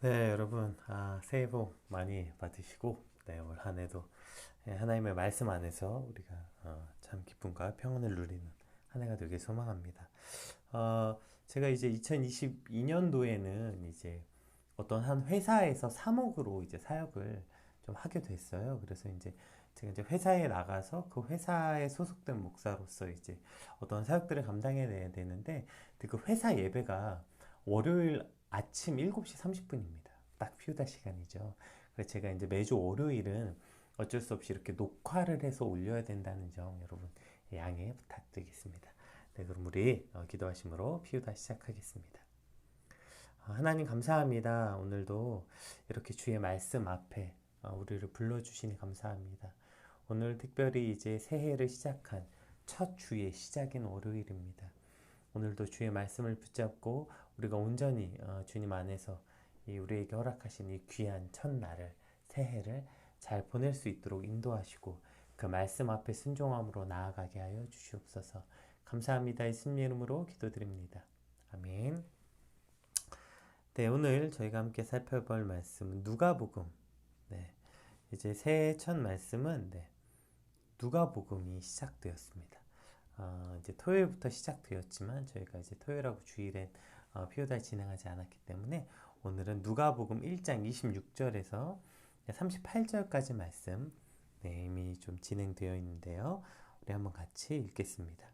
네, 여러분, 새해 복 많이 받으시고, 네, 올 한 해도 하나님의 말씀 안에서 우리가 참 기쁨과 평안을 누리는 한 해가 되길 소망합니다. 제가 이제 2022년도에는 이제 어떤 한 회사에서 사목으로 이제 사역을 좀 하게 됐어요. 그래서 이제 제가 이제 회사에 나가서 그 회사에 소속된 목사로서 이제 어떤 사역들을 감당해내야 되는데, 그 회사 예배가 월요일 아침 7시 30분입니다. 딱 피우다 시간이죠. 그래서 제가 이제 매주 월요일은 어쩔 수 없이 이렇게 녹화를 해서 올려야 된다는 점 여러분 양해 부탁드리겠습니다. 네, 그럼 우리 기도하심으로 피우다 시작하겠습니다. 하나님 감사합니다. 오늘도 이렇게 주의 말씀 앞에 우리를 불러주시니 감사합니다. 오늘 특별히 이제 새해를 시작한 첫 주의 시작인 월요일입니다. 오늘도 주의 말씀을 붙잡고 우리가 온전히 주님 안에서 우리에게 허락하신 이 귀한 첫날을 새해를 잘 보낼 수 있도록 인도하시고 그 말씀 앞에 순종함으로 나아가게 하여 주시옵소서. 감사합니다. 예수님 이름으로 기도드립니다. 아멘. 네, 오늘 저희가 함께 살펴볼 말씀은 누가복음. 네, 이제 새해 첫 말씀은 누가복음이 시작되었습니다. 이제 토요일부터 시작되었지만 저희가 이제 토요일하고 주일엔 피요달 진행하지 않았기 때문에 오늘은 누가복음 1장 26절에서 38절까지 말씀 이미 좀 진행되어 있는데요. 우리 한번 같이 읽겠습니다.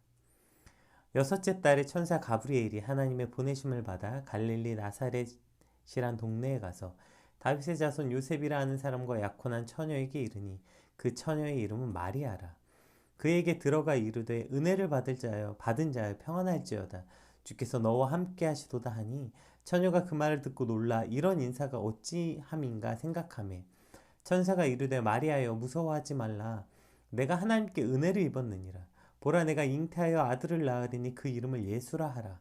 여섯째 달에 천사 가브리엘이 하나님의 보내심을 받아 갈릴리 나사렛이란 동네에 가서 다윗의 자손 요셉이라 하는 사람과 약혼한 처녀에게 이르니 그 처녀의 이름은 마리아라. 그에게 들어가 이르되 은혜를 받은 자여 평안할지어다. 주께서 너와 함께 하시도다 하니 처녀가 그 말을 듣고 놀라 이런 인사가 어찌함인가 생각하매 천사가 이르되 마리아여 무서워하지 말라. 내가 하나님께 은혜를 입었느니라. 보라 내가 잉태하여 아들을 낳으리니 그 이름을 예수라 하라.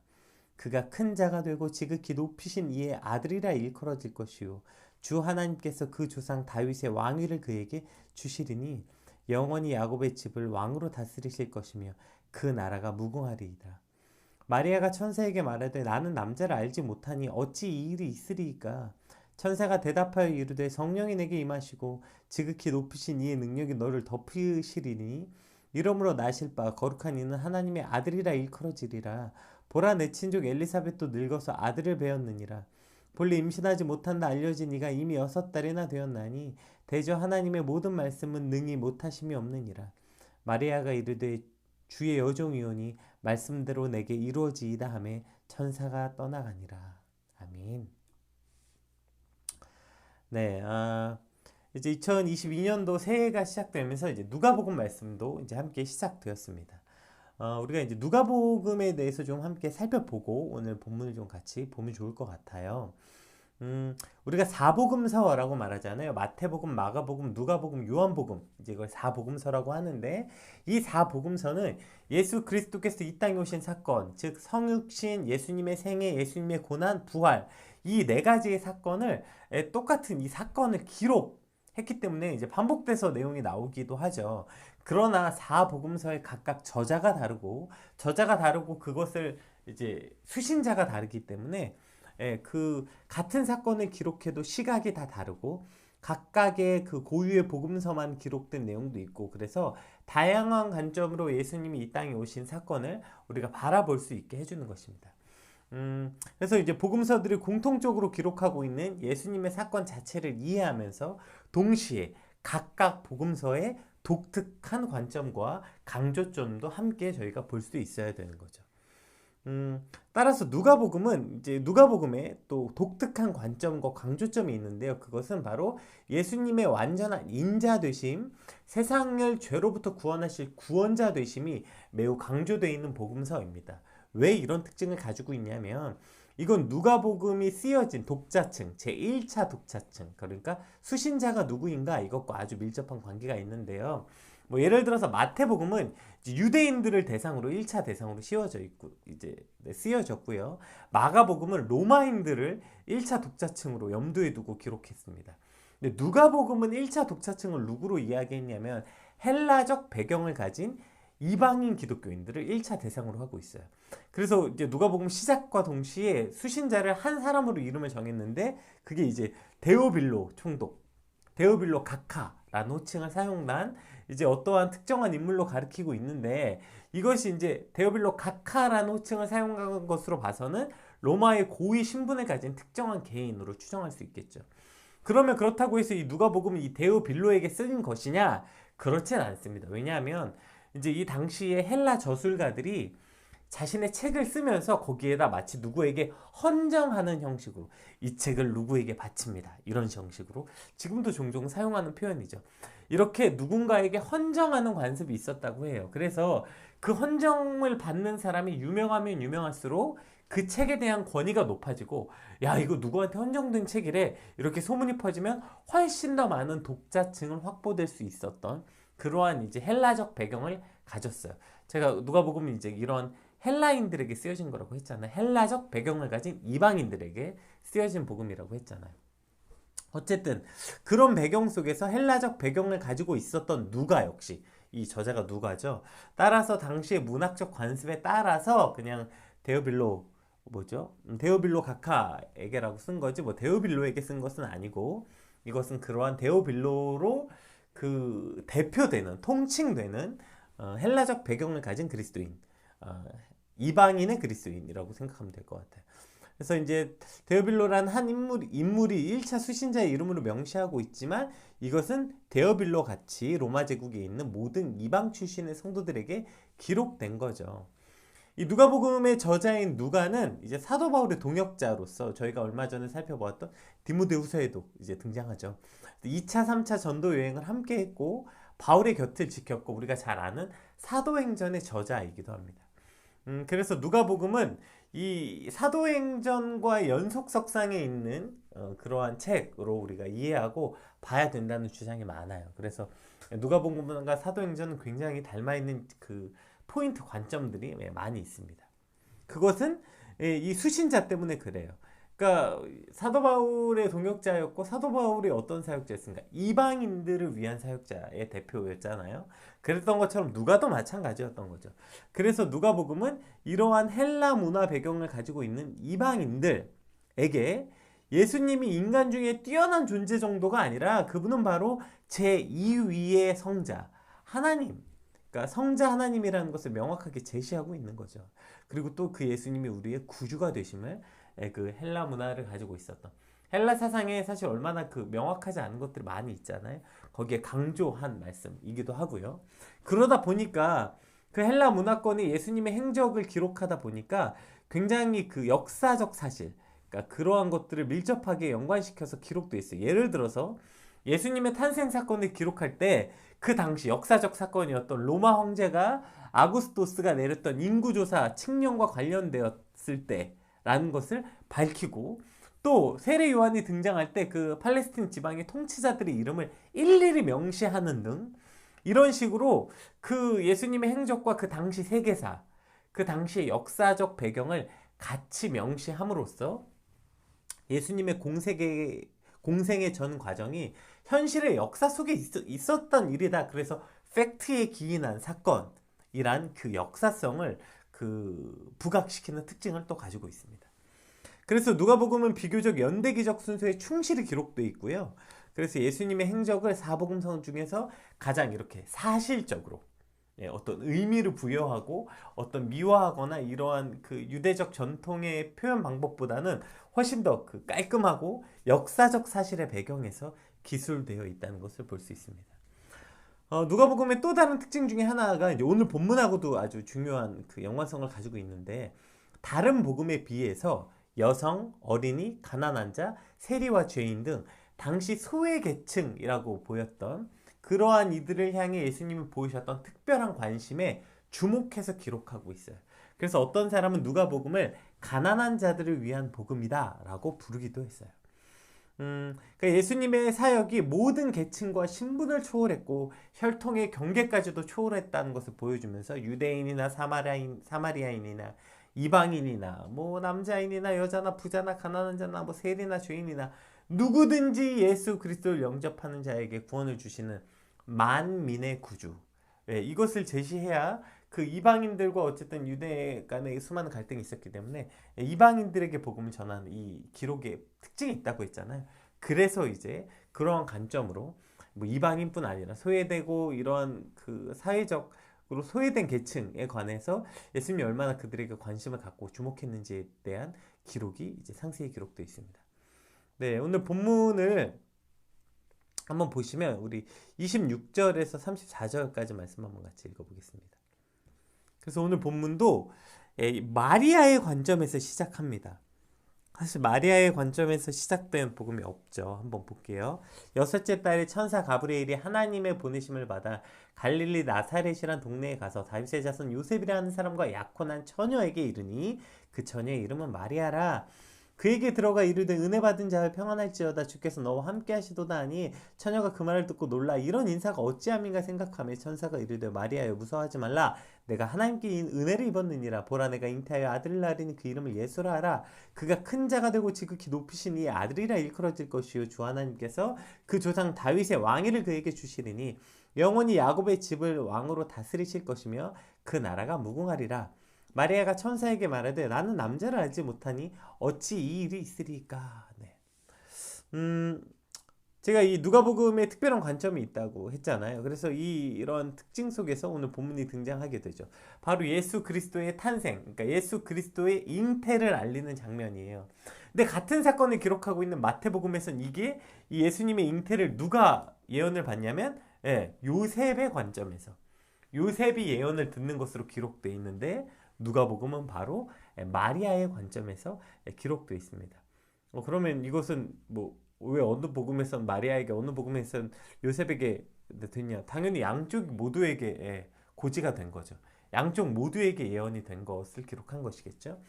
그가 큰 자가 되고 지극히 높이신 이의 아들이라 일컬어질 것이요 주 하나님께서 그 조상 다윗의 왕위를 그에게 주시리니 영원히 야곱의 집을 왕으로 다스리실 것이며 그 나라가 무궁하리이다. 마리아가 천사에게 말하되 나는 남자를 알지 못하니 어찌 이 일이 있으리이까. 천사가 대답하여 이르되 성령이 내게 임하시고 지극히 높으신 이의 능력이 너를 덮으시리니 이러므로 나실 바 거룩한 이는 하나님의 아들이라 일컬어지리라. 보라 내 친족 엘리사벳도 늙어서 아들을 배었느니라. 본래 임신하지 못한다 알려진 이가 이미 6달이나 되었나니 대저 하나님의 모든 말씀은 능히 못하심이 없느니라. 마리아가 이르되 주의 여종이오니 말씀대로 내게 이루어지이다 하매 천사가 떠나가니라. 아멘. 네, 이제 2022년도 새해가 시작되면서 이제 누가복음 말씀도 이제 함께 시작되었습니다. 우리가 이제 누가복음에 대해서 좀 함께 살펴보고 오늘 본문을 좀 같이 보면 좋을 것 같아요. 우리가 사복음서라고 말하잖아요. 마태복음, 마가복음, 누가복음, 요한복음 이제 이걸 사복음서라고 하는데 이 사복음서는 예수 그리스도께서 이 땅에 오신 사건, 즉 성육신, 예수님의 생애, 예수님의 고난, 부활 이 네 가지의 사건을 똑같은 이 사건을 기록했기 때문에 이제 반복돼서 내용이 나오기도 하죠. 그러나 사복음서의 각각 저자가 다르고 그것을 이제 수신자가 다르기 때문에 그 같은 사건을 기록해도 시각이 다 다르고 각각의 그 고유의 복음서만 기록된 내용도 있고 그래서 다양한 관점으로 예수님이 이 땅에 오신 사건을 우리가 바라볼 수 있게 해주는 것입니다. 그래서 이제 복음서들이 공통적으로 기록하고 있는 예수님의 사건 자체를 이해하면서 동시에 각각 복음서의 독특한 관점과 강조점도 함께 저희가 볼 수 있어야 되는 거죠. 따라서 누가복음은 이제 누가복음에 또 독특한 관점과 강조점이 있는데요. 그것은 바로 예수님의 완전한 인자 되심, 세상을 죄로부터 구원하실 구원자 되심이 매우 강조되어 있는 복음서입니다. 왜 이런 특징을 가지고 있냐면 이건 누가복음이 쓰여진 독자층, 제1차 독자층, 그러니까 수신자가 누구인가 이것과 아주 밀접한 관계가 있는데요. 뭐 예를 들어서 마태복음은 유대인들을 대상으로 1차 대상으로 쓰여졌고요. 마가복음은 로마인들을 1차 독자층으로 염두에 두고 기록했습니다. 근데 누가복음은 1차 독자층을 누구로 이야기했냐면 헬라적 배경을 가진 이방인 기독교인들을 1차 대상으로 하고 있어요. 그래서 이제 누가복음 시작과 동시에 수신자를 한 사람으로 이름을 정했는데 그게 이제 데오빌로 총독, 데오빌로 각하라는 호칭을 사용한 이제 어떠한 특정한 인물로 가리키고 있는데 이것이 이제 데오빌로 각하라는 호칭을 사용한 것으로 봐서는 로마의 고위 신분을 가진 특정한 개인으로 추정할 수 있겠죠. 그러면 그렇다고 해서 이 누가복음은 이 데오빌로에게 쓴 것이냐? 그렇진 않습니다. 왜냐하면 이제 이 당시에 헬라 저술가들이 자신의 책을 쓰면서 거기에다 마치 누구에게 헌정하는 형식으로 이 책을 누구에게 바칩니다. 이런 형식으로 지금도 종종 사용하는 표현이죠. 이렇게 누군가에게 헌정하는 관습이 있었다고 해요. 그래서 그 헌정을 받는 사람이 유명하면 유명할수록 그 책에 대한 권위가 높아지고 야 이거 누구한테 헌정된 책이래 이렇게 소문이 퍼지면 훨씬 더 많은 독자층을 확보될 수 있었던 그러한 이제 헬라적 배경을 가졌어요. 제가 누가복음은 이제 이런 헬라인들에게 쓰여진 거라고 했잖아요. 헬라적 배경을 가진 이방인들에게 쓰여진 복음이라고 했잖아요. 어쨌든 그런 배경 속에서 헬라적 배경을 가지고 있었던 누가 역시 이 저자가 누가죠. 따라서 당시의 문학적 관습에 따라서 그냥 데오빌로 뭐죠? 데오빌로 각하에게라고 쓴 거지 뭐 데오빌로에게 쓴 것은 아니고 이것은 그러한 데오빌로로 그 대표되는 통칭되는 헬라적 배경을 가진 그리스도인 이방인의 그리스도인이라고 생각하면 될 것 같아요. 그래서 이제 데오빌로라는 한 인물이 1차 수신자의 이름으로 명시하고 있지만 이것은 데오빌로 같이 로마 제국에 있는 모든 이방 출신의 성도들에게 기록된 거죠. 이 누가복음의 저자인 누가는 이제 사도 바울의 동역자로서 저희가 얼마 전에 살펴보았던 디모데후서에도 이제 등장하죠. 2차, 3차 전도 여행을 함께 했고 바울의 곁을 지켰고 우리가 잘 아는 사도행전의 저자이기도 합니다. 그래서 누가복음은 이 사도행전과 연속석상에 있는 그러한 책으로 우리가 이해하고 봐야 된다는 주장이 많아요. 그래서 누가복음과 사도행전은 굉장히 닮아있는 그 포인트 관점들이 많이 있습니다. 그것은 이 수신자 때문에 그래요. 그러니까 사도 바울의 동역자였고 사도 바울이 어떤 사역자였습니까? 이방인들을 위한 사역자의 대표였잖아요. 그랬던 것처럼 누가도 마찬가지였던 거죠. 그래서 누가복음은 이러한 헬라 문화 배경을 가지고 있는 이방인들에게 예수님이 인간 중에 뛰어난 존재 정도가 아니라 그분은 바로 제2위의 성자, 하나님, 그러니까 성자 하나님이라는 것을 명확하게 제시하고 있는 거죠. 그리고 또 그 예수님이 우리의 구주가 되심을 그 헬라 문화를 가지고 있었던 헬라 사상에 사실 얼마나 그 명확하지 않은 것들이 많이 있잖아요. 거기에 강조한 말씀이기도 하고요. 그러다 보니까 그 헬라 문화권이 예수님의 행적을 기록하다 보니까 굉장히 그 역사적 사실, 그러니까 그러한 것들을 밀접하게 연관시켜서 기록돼 있어요. 예를 들어서 예수님의 탄생 사건을 기록할 때 그 당시 역사적 사건이었던 로마 황제가 아구스토스가 내렸던 인구조사 칙령과 관련되었을 때라는 것을 밝히고 또 세례 요한이 등장할 때 그 팔레스틴 지방의 통치자들의 이름을 일일이 명시하는 등 이런 식으로 그 예수님의 행적과 그 당시 세계사, 그 당시의 역사적 배경을 같이 명시함으로써 예수님의 공생의 전 과정이 현실의 역사 속에 있었던 일이다. 그래서 팩트에 기인한 사건이란 그 역사성을 그 부각시키는 특징을 또 가지고 있습니다. 그래서 누가복음은 비교적 연대기적 순서에 충실히 기록되어 있고요. 그래서 예수님의 행적을 사복음서 중에서 가장 이렇게 사실적으로 어떤 의미를 부여하고 어떤 미화하거나 이러한 그 유대적 전통의 표현 방법보다는 훨씬 더 그 깔끔하고 역사적 사실의 배경에서 기술되어 있다는 것을 볼 수 있습니다. 누가복음의 또 다른 특징 중에 하나가 이제 오늘 본문하고도 아주 중요한 그 연관성을 가지고 있는데 다른 복음에 비해서 여성, 어린이, 가난한 자, 세리와 죄인 등 당시 소외 계층이라고 보였던 그러한 이들을 향해 예수님이 보이셨던 특별한 관심에 주목해서 기록하고 있어요. 그래서 어떤 사람은 누가복음을 가난한 자들을 위한 복음이다 라고 부르기도 했어요. 그러니까 예수님의 사역이 모든 계층과 신분을 초월했고 혈통의 경계까지도 초월했다는 것을 보여주면서 유대인이나 사마리아인이나 이방인이나 뭐 남자인이나 여자나 부자나 가난한 자나 뭐 세리나 죄인이나 누구든지 예수 그리스도를 영접하는 자에게 구원을 주시는 만민의 구주, 이것을 제시해야 그 이방인들과 어쨌든 유대 간의 수많은 갈등이 있었기 때문에 이방인들에게 복음을 전하는 이 기록에 특징이 있다고 했잖아요. 그래서 이제 그러한 관점으로 뭐 이방인뿐 아니라 소외되고 이러한 그 사회적으로 소외된 계층에 관해서 예수님이 얼마나 그들에게 관심을 갖고 주목했는지에 대한 기록이 이제 상세히 기록되어 있습니다. 네, 오늘 본문을 한번 보시면 우리 26절에서 34절까지 말씀 한번 같이 읽어보겠습니다. 그래서 오늘 본문도 마리아의 관점에서 시작합니다. 사실 마리아의 관점에서 시작된 복음이 없죠. 한번 볼게요. 여섯째 달에 천사 가브리엘이 하나님의 보내심을 받아 갈릴리 나사렛이란 동네에 가서 다윗의 자손 요셉이라는 사람과 약혼한 처녀에게 이르니 그 처녀의 이름은 마리아라. 그에게 들어가 이르되 은혜 받은 자여 평안할지어다 주께서 너와 함께 하시도다 하니 처녀가 그 말을 듣고 놀라 이런 인사가 어찌함인가 생각하며 천사가 이르되 마리아여 무서워하지 말라 내가 하나님께 은혜를 입었느니라 보라 내가 잉태하여 아들을 낳으리니 그 이름을 예수라 하라 그가 큰 자가 되고 지극히 높으시니 아들이라 일컬어질 것이요 주 하나님께서 그 조상 다윗의 왕위를 그에게 주시리니 영원히 야곱의 집을 왕으로 다스리실 것이며 그 나라가 무궁하리라. 마리아가 천사에게 말하되 나는 남자를 알지 못하니 어찌 이 일이 있으리까. 네. 제가 이 누가복음에 특별한 관점이 있다고 했잖아요. 그래서 이런 특징 속에서 오늘 본문이 등장하게 되죠. 바로 예수 그리스도의 탄생, 그러니까 예수 그리스도의 잉태를 알리는 장면이에요. 근데 같은 사건을 기록하고 있는 마태복음에서는 이게 이 예수님의 잉태를 누가 예언을 받냐면 요셉의 관점에서 요셉이 예언을 듣는 것으로 기록되어 있는데 누가복음은 바로 마리아의 관점에서 기록되어 있습니다. 그러면 이것은 뭐 왜 어느 복음에선 마리아에게 어느 복음에선 요셉에게 됐냐? 당연히 양쪽 모두에게 고지가 된 거죠. 양쪽 모두에게 예언이 된 것을 기록한 것이겠죠.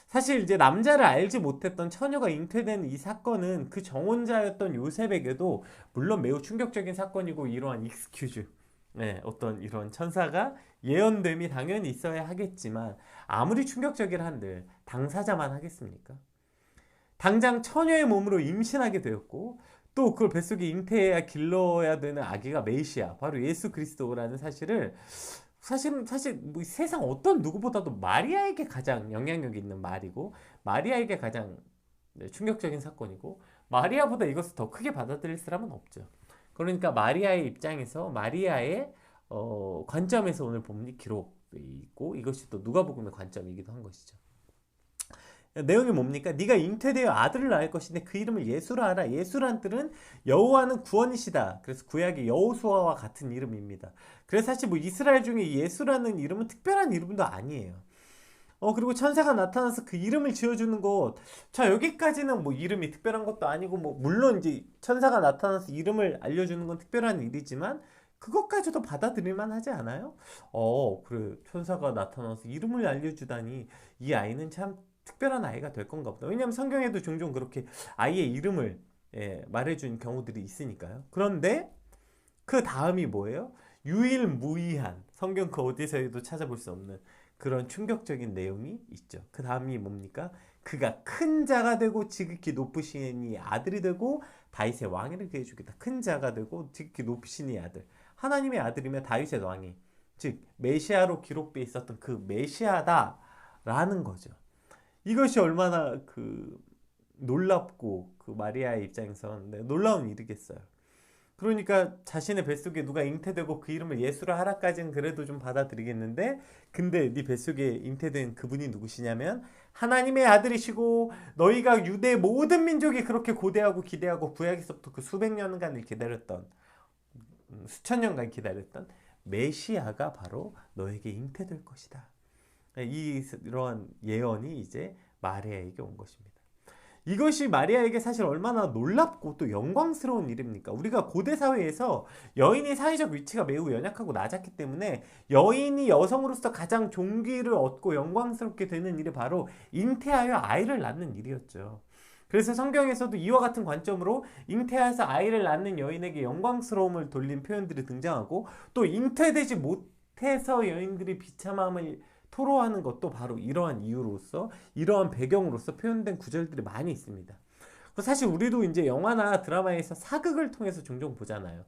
사실 이제 남자를 알지 못했던 처녀가 잉태된 이 사건은 그 정혼자였던 요셉에게도 물론 매우 충격적인 사건이고 이러한 익스큐즈 어떤 이런 천사가 예언됨이 당연히 있어야 하겠지만 아무리 충격적이라 한들 당사자만 하겠습니까? 당장 처녀의 몸으로 임신하게 되었고 또 그걸 뱃속에 잉태해야 길러야 되는 아기가 메시아 바로 예수 그리스도라는 사실을 사실 뭐 세상 어떤 누구보다도 마리아에게 가장 영향력 있는 말이고 마리아에게 가장 충격적인 사건이고 마리아보다 이것을 더 크게 받아들일 사람은 없죠. 그러니까 마리아의 입장에서 마리아의 관점에서 오늘 본문이 기록되어 있고 이것이 또 누가복음의 관점이기도 한 것이죠. 내용이 뭡니까? 네가 잉태되어 아들을 낳을 것인데 그 이름을 예수라 하라. 예수란 뜻은 여호와는 구원이시다. 그래서 구약의 여호수아와 같은 이름입니다. 그래서 사실 뭐 이스라엘 중에 예수라는 이름은 특별한 이름도 아니에요. 그리고 천사가 나타나서 그 이름을 지어주는 것. 자, 여기까지는 뭐 이름이 특별한 것도 아니고, 뭐, 물론 이제 천사가 나타나서 이름을 알려주는 건 특별한 일이지만, 그것까지도 받아들일만 하지 않아요? 그래. 천사가 나타나서 이름을 알려주다니, 이 아이는 참 특별한 아이가 될 건가 보다. 왜냐하면 성경에도 종종 그렇게 아이의 이름을 말해준 경우들이 있으니까요. 그런데 그 다음이 뭐예요? 유일무이한 성경 그 어디서도 찾아볼 수 없는 그런 충격적인 내용이 있죠. 그 다음이 뭡니까? 그가 큰 자가 되고 지극히 높으시니 아들이 되고 다윗의 왕위를 그에게 주겠다. 큰 자가 되고 지극히 높으시니 아들. 하나님의 아들이며 다윗의 왕이 즉 메시아로 기록되어 있었던 그 메시아다라는 거죠. 이것이 얼마나 놀랍고 그 마리아의 입장에서는 놀라운 일이겠어요. 그러니까 자신의 뱃속에 누가 잉태되고 그 이름을 예수라 하라까지는 그래도 좀 받아들이겠는데 근데 네 뱃속에 잉태된 그분이 누구시냐면 하나님의 아들이시고 너희가 유대 모든 민족이 그렇게 고대하고 기대하고 구약에서부터 그 수백 년간을 기다렸던 수천 년간 기다렸던 메시아가 바로 너에게 잉태될 것이다. 이러한 예언이 이제 마리아에게 온 것입니다. 이것이 마리아에게 사실 얼마나 놀랍고 또 영광스러운 일입니까? 우리가 고대 사회에서 여인의 사회적 위치가 매우 연약하고 낮았기 때문에 여인이 여성으로서 가장 존귀를 얻고 영광스럽게 되는 일이 바로 잉태하여 아이를 낳는 일이었죠. 그래서 성경에서도 이와 같은 관점으로 잉태해서 아이를 낳는 여인에게 영광스러움을 돌린 표현들이 등장하고 또 잉태되지 못해서 여인들이 비참함을 토로하는 것도 바로 이러한 이유로서 이러한 배경으로서 표현된 구절들이 많이 있습니다. 사실 우리도 이제 영화나 드라마에서 사극을 통해서 종종 보잖아요.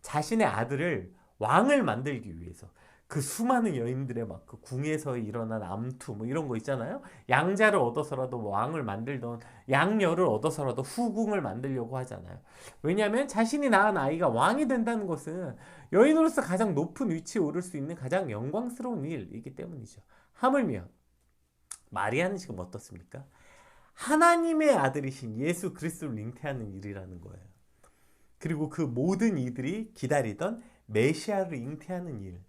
자신의 아들을 왕을 만들기 위해서 그 수많은 여인들의 막 그 궁에서 일어난 암투 뭐 이런 거 있잖아요. 양자를 얻어서라도 뭐 왕을 만들던, 양녀를 얻어서라도 후궁을 만들려고 하잖아요. 왜냐하면 자신이 낳은 아이가 왕이 된다는 것은 여인으로서 가장 높은 위치에 오를 수 있는 가장 영광스러운 일이기 때문이죠. 하물며 마리아는 지금 어떻습니까? 하나님의 아들이신 예수 그리스도를 잉태하는 일이라는 거예요. 그리고 그 모든 이들이 기다리던 메시아를 잉태하는 일.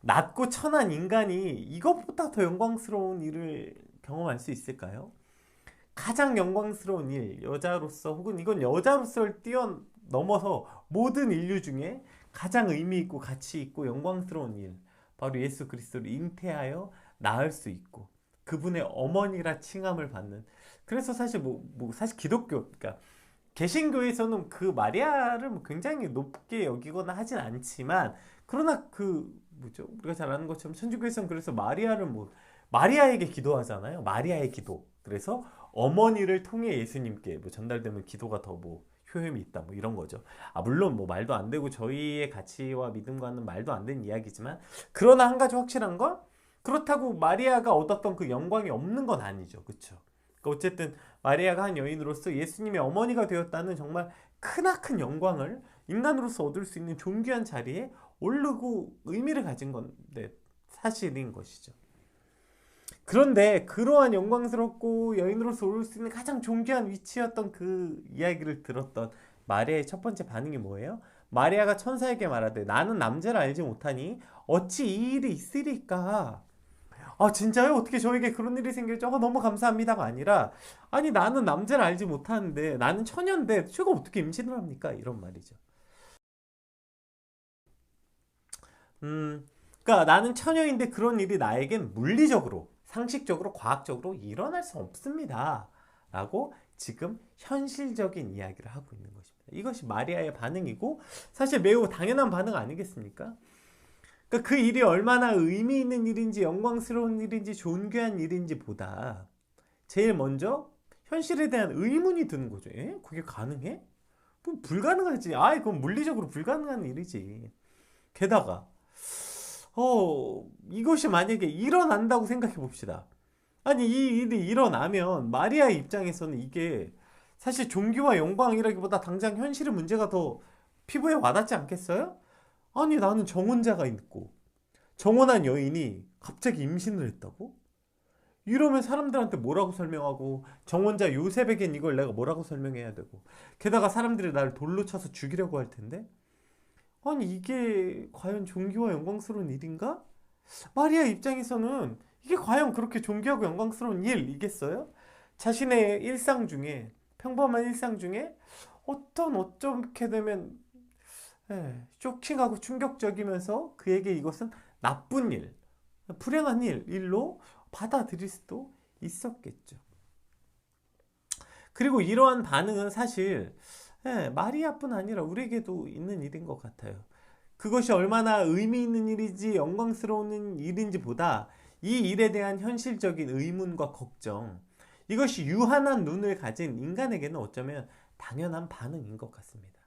낮고 천한 인간이 이것보다 더 영광스러운 일을 경험할 수 있을까요? 가장 영광스러운 일, 여자로서 혹은 이건 여자로서를 뛰어넘어서 모든 인류 중에 가장 의미 있고 가치 있고 영광스러운 일, 바로 예수 그리스도를 잉태하여 낳을 수 있고 그분의 어머니라 칭함을 받는. 그래서 사실 사실 기독교, 그러니까 개신교에서는 그 마리아를 굉장히 높게 여기거나 하진 않지만, 그러나 우리가 잘 아는 것처럼 천주교에서는 그래서 마리아를 마리아에게 기도하잖아요. 마리아의 기도. 그래서 어머니를 통해 예수님께 전달되면 기도가 더 효험이 있다 이런 거죠. 물론 말도 안 되고 저희의 가치와 믿음과는 말도 안 되는 이야기지만, 그러나 한 가지 확실한 건, 그렇다고 마리아가 얻었던 그 영광이 없는 건 아니죠. 그렇죠? 그러니까 어쨌든 마리아가 한 여인으로서 예수님의 어머니가 되었다는 정말 크나큰 영광을 인간으로서 얻을 수 있는 존귀한 자리에 오르고 의미를 가진 건데 사실인 것이죠. 그런데 그러한 영광스럽고 여인으로서 오를 수 있는 가장 존귀한 위치였던 그 이야기를 들었던 마리아의 첫 번째 반응이 뭐예요? 마리아가 천사에게 말하되 나는 남자를 알지 못하니 어찌 이 일이 있으리까? 진짜요? 어떻게 저에게 그런 일이 생겼죠? 너무 감사합니다가 아니라, 아니 나는 남자를 알지 못하는데, 나는 처녀인데 제가 어떻게 임신을 합니까? 이런 말이죠. 그러니까 나는 처녀인데 그런 일이 나에겐 물리적으로, 상식적으로, 과학적으로 일어날 수 없습니다 라고 지금 현실적인 이야기를 하고 있는 것입니다. 이것이 마리아의 반응이고, 사실 매우 당연한 반응 아니겠습니까? 그러니까 그 일이 얼마나 의미 있는 일인지, 영광스러운 일인지, 존귀한 일인지 보다 제일 먼저 현실에 대한 의문이 드는 거죠. 그게 가능해? 불가능하지. 그건 물리적으로 불가능한 일이지. 게다가 이것이 만약에 일어난다고 생각해 봅시다. 아니 이 일이 일어나면 마리아의 입장에서는 이게 사실 존귀와 영광이라기보다 당장 현실의 문제가 더 피부에 와닿지 않겠어요? 아니 나는 정혼자가 있고 정혼한 여인이 갑자기 임신을 했다고? 이러면 사람들한테 뭐라고 설명하고, 정혼자 요셉에겐 이걸 내가 뭐라고 설명해야 되고, 게다가 사람들이 나를 돌로 쳐서 죽이려고 할 텐데, 아니 이게 과연 존귀와 영광스러운 일인가? 마리아 입장에서는 이게 과연 그렇게 존귀하고 영광스러운 일이겠어요? 자신의 일상 중에, 평범한 일상 중에 어떻게 되면 쇼킹하고 충격적이면서 그에게 이것은 나쁜 일, 불행한 일로 받아들일 수도 있었겠죠. 그리고 이러한 반응은 사실 마리아뿐 아니라 우리에게도 있는 일인 것 같아요. 그것이 얼마나 의미 있는 일인지 영광스러운 일인지 보다 이 일에 대한 현실적인 의문과 걱정, 이것이 유한한 눈을 가진 인간에게는 어쩌면 당연한 반응인 것 같습니다.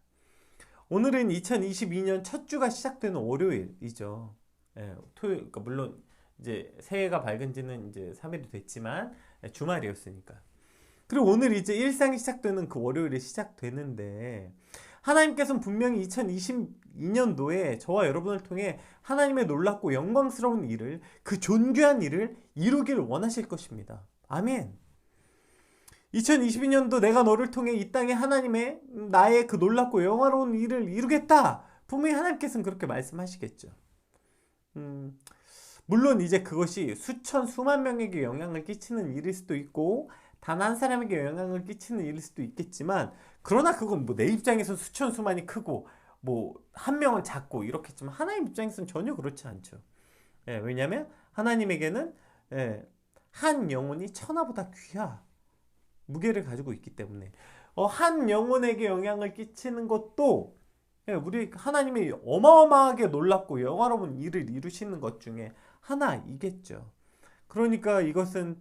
오늘은 2022년 첫 주가 시작되는 월요일이죠. 토요일, 그러니까 물론 이제 새해가 밝은 지는 이제 3일이 됐지만 주말이었으니까. 그리고 오늘 이제 일상이 시작되는 그 월요일이 시작되는데, 하나님께서는 분명히 2022년도에 저와 여러분을 통해 하나님의 놀랍고 영광스러운 일을, 그 존귀한 일을 이루기를 원하실 것입니다. 아멘. 2022년도 내가 너를 통해 이 땅에 하나님의 나의 그 놀랍고 영화로운 일을 이루겠다. 분명히 하나님께서는 그렇게 말씀하시겠죠. 물론 이제 그것이 수만 명에게 영향을 끼치는 일일 수도 있고 단 한 사람에게 영향을 끼치는 일일 수도 있겠지만, 그러나 그건 내 입장에서 수만이 크고 한 명은 작고 이렇겠지만 하나님 입장에서는 전혀 그렇지 않죠. 왜냐하면 하나님에게는 한 영혼이 천하보다 무게를 가지고 있기 때문에 한 영혼에게 영향을 끼치는 것도 우리 하나님이 어마어마하게 놀랍고 영화로운 일을 이루시는 것 중에 하나이겠죠. 그러니까 이것은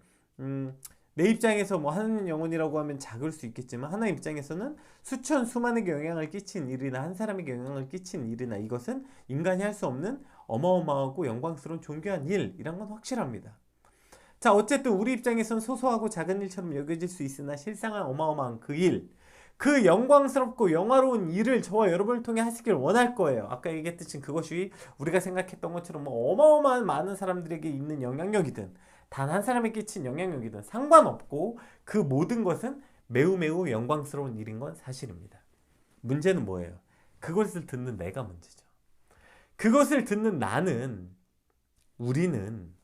내 입장에서 한 영혼이라고 하면 작을 수 있겠지만, 하나님 입장에서는 수만에게 영향을 끼친 일이나 한 사람에게 영향을 끼친 일이나 이것은 인간이 할 수 없는 어마어마하고 영광스러운 존귀한 일이란 건 확실합니다. 자, 어쨌든 우리 입장에선 소소하고 작은 일처럼 여겨질 수 있으나 실상은 어마어마한 그 일, 그 영광스럽고 영화로운 일을 저와 여러분을 통해 하시길 원할 거예요. 아까 얘기했듯이 그것이 우리가 생각했던 것처럼 뭐 어마어마한 많은 사람들에게 있는 영향력이든 단 한 사람에게 끼친 영향력이든 상관없고 그 모든 것은 매우 매우 영광스러운 일인 건 사실입니다. 문제는 뭐예요? 그것을 듣는 내가 문제죠. 그것을 듣는 나는, 우리는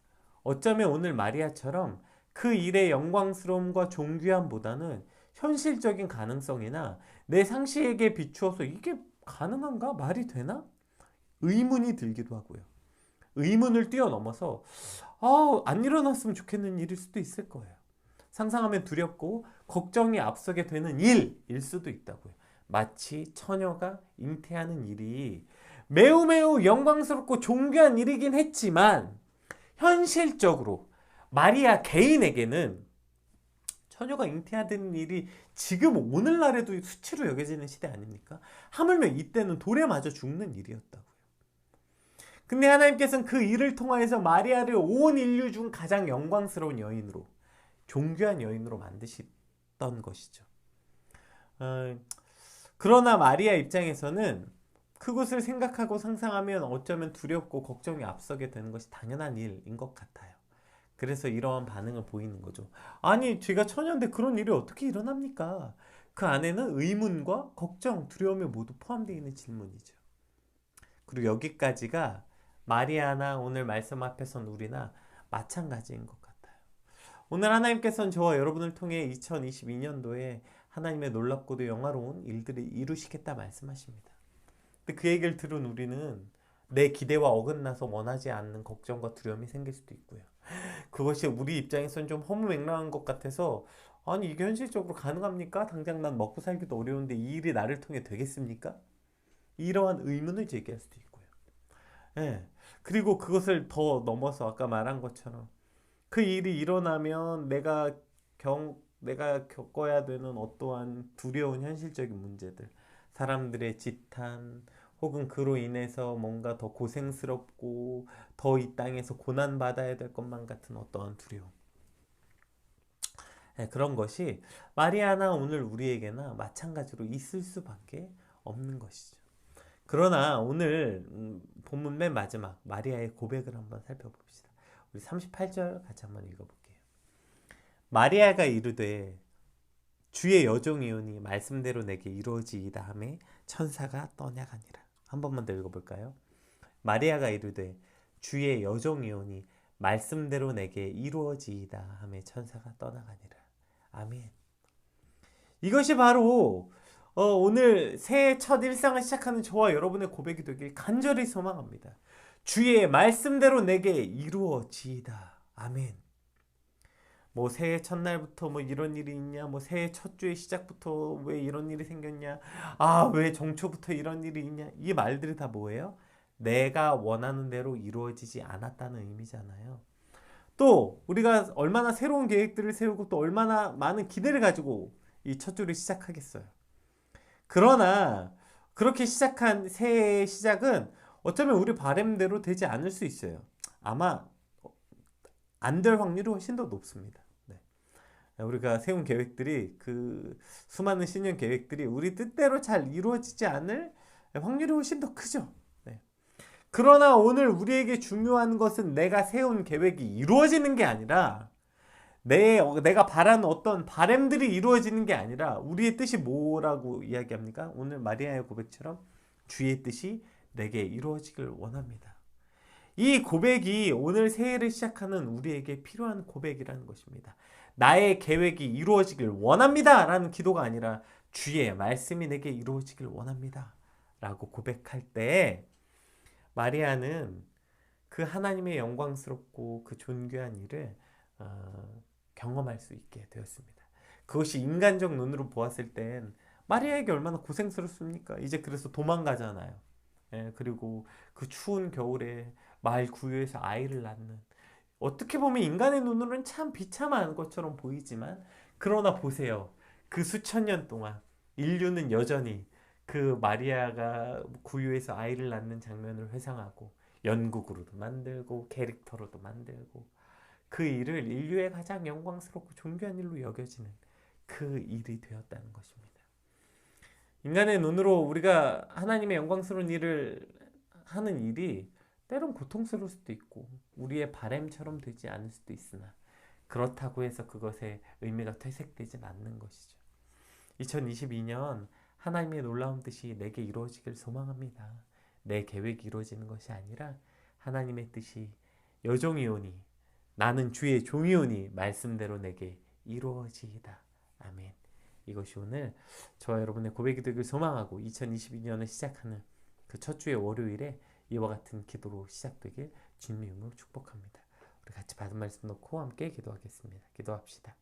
어쩌면 오늘 마리아처럼 그 일의 영광스러움과 존귀함보다는 현실적인 가능성이나 내 상식에게 비추어서 이게 가능한가? 말이 되나? 의문이 들기도 하고요. 의문을 뛰어넘어서 안 일어났으면 좋겠는 일일 수도 있을 거예요. 상상하면 두렵고 걱정이 앞서게 되는 일일 수도 있다고요. 마치 처녀가 잉태하는 일이 매우 매우 영광스럽고 존귀한 일이긴 했지만 현실적으로 마리아 개인에게는 처녀가 잉태하는 일이 지금 오늘날에도 수치로 여겨지는 시대 아닙니까? 하물며 이때는 돌에 맞아 죽는 일이었다고요. 근데 하나님께서는 그 일을 통하여서 마리아를 온 인류 중 가장 영광스러운 여인으로, 존귀한 여인으로 만드셨던 것이죠. 그러나 마리아 입장에서는 그것을 생각하고 상상하면 어쩌면 두렵고 걱정이 앞서게 되는 것이 당연한 일인 것 같아요. 그래서 이러한 반응을 보이는 거죠. 아니, 제가 처녀인데 그런 일이 어떻게 일어납니까? 그 안에는 의문과 걱정, 두려움이 모두 포함되어 있는 질문이죠. 그리고 여기까지가 마리아나 오늘 말씀 앞에 선 우리나 마찬가지인 것 같아요. 오늘 하나님께서는 저와 여러분을 통해 2022년도에 하나님의 놀랍고도 영화로운 일들을 이루시겠다 말씀하십니다. 근데 그 얘기를 들은 우리는 내 기대와 어긋나서 원하지 않는 걱정과 두려움이 생길 수도 있고요. 그것이 우리 입장에서는 좀 허무맹랑한 것 같아서 아니 이게 현실적으로 가능합니까? 당장 난 먹고 살기도 어려운데 이 일이 나를 통해 되겠습니까? 이러한 의문을 제기할 수도 있고요. 예. 그리고 그것을 더 넘어서 아까 말한 것처럼 그 일이 일어나면 내가 겪어야 되는 어떠한 두려운 현실적인 문제들, 사람들의 지탄, 혹은 그로 인해서 뭔가 더 고생스럽고 더 이 땅에서 고난받아야 될 것만 같은 어떠한 두려움. 네, 그런 것이 마리아나 오늘 우리에게나 마찬가지로 있을 수밖에 없는 것이죠. 그러나 오늘 본문 맨 마지막 마리아의 고백을 한번 살펴봅시다. 우리 38절 같이 한번 읽어볼게요. 마리아가 이르되 주의 여종이오니 말씀대로 내게 이루어지이다 하매 천사가 떠나가니라. 한 번만 더 읽어볼까요? 마리아가 이르되 주의 여종이오니 말씀대로 내게 이루어지이다 하매 천사가 떠나가니라. 아멘. 이것이 바로 오늘 새해 첫 일상을 시작하는 저와 여러분의 고백이 되길 간절히 소망합니다. 주의 말씀대로 내게 이루어지이다. 아멘. 뭐 새해 첫날부터 뭐 이런 일이 있냐, 뭐 새해 첫 주의 시작부터 왜 이런 일이 생겼냐, 왜 정초부터 이런 일이 있냐, 이 말들이 다 뭐예요? 내가 원하는 대로 이루어지지 않았다는 의미잖아요. 또 우리가 얼마나 새로운 계획들을 세우고 또 얼마나 많은 기대를 가지고 이 첫 주를 시작하겠어요. 그러나 그렇게 시작한 새해의 시작은 어쩌면 우리 바람대로 되지 않을 수 있어요. 아마 안 될 확률이 훨씬 더 높습니다. 우리가 세운 계획들이 그 수많은 신년 계획들이 우리 뜻대로 잘 이루어지지 않을 확률이 훨씬 더 크죠. 네. 그러나 오늘 우리에게 중요한 것은 내가 세운 계획이 이루어지는 게 아니라 내가 바라는 어떤 바람들이 이루어지는 게 아니라 우리의 뜻이 뭐라고 이야기합니까? 오늘 마리아의 고백처럼 주의 뜻이 내게 이루어지길 원합니다. 이 고백이 오늘 새해를 시작하는 우리에게 필요한 고백이라는 것입니다. 나의 계획이 이루어지길 원합니다 라는 기도가 아니라 주의 말씀이 내게 이루어지길 원합니다 라고 고백할 때 마리아는 그 하나님의 영광스럽고 그 존귀한 일을 경험할 수 있게 되었습니다. 그것이 인간적 눈으로 보았을 땐 마리아에게 얼마나 고생스럽습니까? 이제 그래서 도망가잖아요. 그리고 그 추운 겨울에 마을 구유에서 아이를 낳는, 어떻게 보면 인간의 눈으로는 참 비참한 것처럼 보이지만 그러나 보세요. 그 수천 년 동안 인류는 여전히 그 마리아가 구유에서 아이를 낳는 장면을 회상하고 연극으로도 만들고 캐릭터로도 만들고 그 일을 인류의 가장 영광스럽고 존귀한 일로 여겨지는 그 일이 되었다는 것입니다. 인간의 눈으로 우리가 하나님의 영광스러운 일을 하는 일이 때론 고통스러울 수도 있고 우리의 바램처럼 되지 않을 수도 있으나 그렇다고 해서 그것의 의미가 퇴색되진 않는 것이죠. 2022년 하나님의 놀라운 뜻이 내게 이루어지길 소망합니다. 내 계획이 이루어지는 것이 아니라 하나님의 뜻이 여종이오니 나는 주의 종이오니 말씀대로 내게 이루어지이다. 아멘. 이것이 오늘 저와 여러분의 고백이 되길 소망하고 2022년을 시작하는 그 첫 주의 월요일에 이와 같은 기도로 시작되길 주님의 이름으로 축복합니다. 우리 같이 받은 말씀 놓고 함께 기도하겠습니다. 기도합시다.